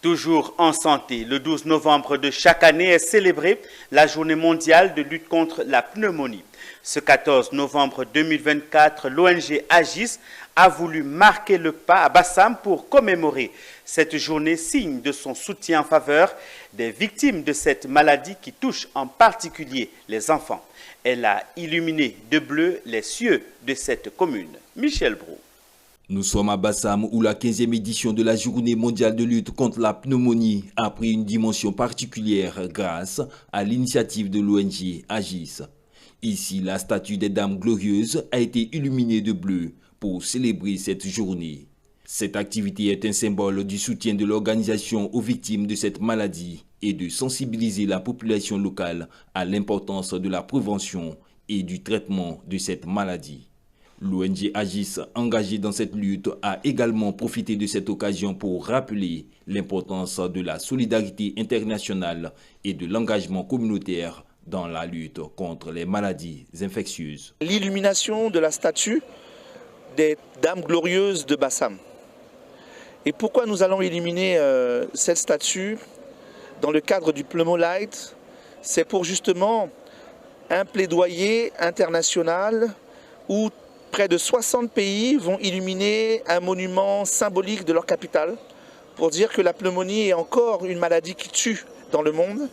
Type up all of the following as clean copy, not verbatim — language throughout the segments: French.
Toujours en santé, le 12 novembre de chaque année est célébrée la journée mondiale de lutte contre la pneumonie. Ce 14 novembre 2024, l'ONG AGIS a voulu marquer le pas à Bassam pour commémorer cette journée, signe de son soutien en faveur des victimes de cette maladie qui touche en particulier les enfants. Elle a illuminé de bleu les cieux de cette commune. Michel Brou. Nous sommes à Bassam où la 15e édition de la Journée mondiale de lutte contre la pneumonie a pris une dimension particulière grâce à l'initiative de l'ONG AGIS. Ici, la statue des Dames Glorieuses a été illuminée de bleu pour célébrer cette journée. Cette activité est un symbole du soutien de l'organisation aux victimes de cette maladie et de sensibiliser la population locale à l'importance de la prévention et du traitement de cette maladie. L'ONG AGIS, engagée dans cette lutte, a également profité de cette occasion pour rappeler l'importance de la solidarité internationale et de l'engagement communautaire dans la lutte contre les maladies infectieuses. L'illumination de la statue des Dames Glorieuses de Bassam. Et pourquoi nous allons illuminer cette statue dans le cadre du Pneumolight? C'est pour justement un plaidoyer international où près de 60 pays vont illuminer un monument symbolique de leur capitale pour dire que la pneumonie est encore une maladie qui tue dans le monde.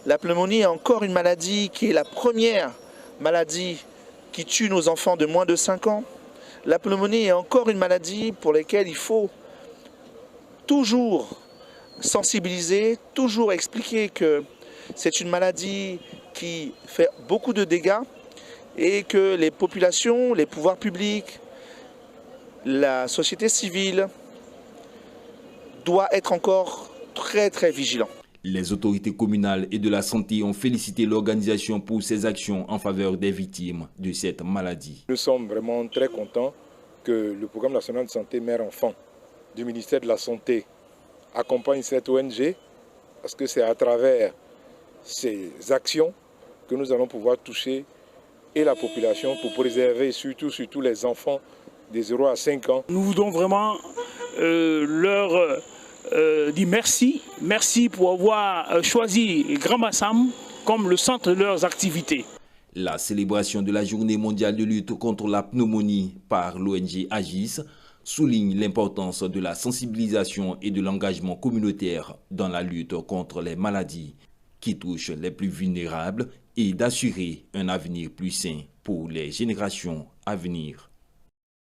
La pneumonie est encore une maladie qui est la première maladie qui tue nos enfants de moins de 5 ans. La pneumonie est encore une maladie pour laquelle il faut toujours sensibiliser, toujours expliquer que c'est une maladie qui fait beaucoup de dégâts et que les populations, les pouvoirs publics, la société civile doivent être encore très vigilants. Les autorités communales et de la santé ont félicité l'organisation pour ses actions en faveur des victimes de cette maladie. Nous sommes vraiment très contents que le programme national de santé mère-enfant du ministère de la Santé accompagne cette ONG parce que c'est à travers ces actions que nous allons pouvoir toucher et la population pour préserver surtout les enfants des 0 à 5 ans. Nous voulons vraiment leur dire merci. Merci pour avoir choisi Grand Bassam comme le centre de leurs activités. La célébration de la Journée mondiale de lutte contre la pneumonie par l'ONG AGIS souligne l'importance de la sensibilisation et de l'engagement communautaire dans la lutte contre les maladies qui touchent les plus vulnérables et d'assurer un avenir plus sain pour les générations à venir.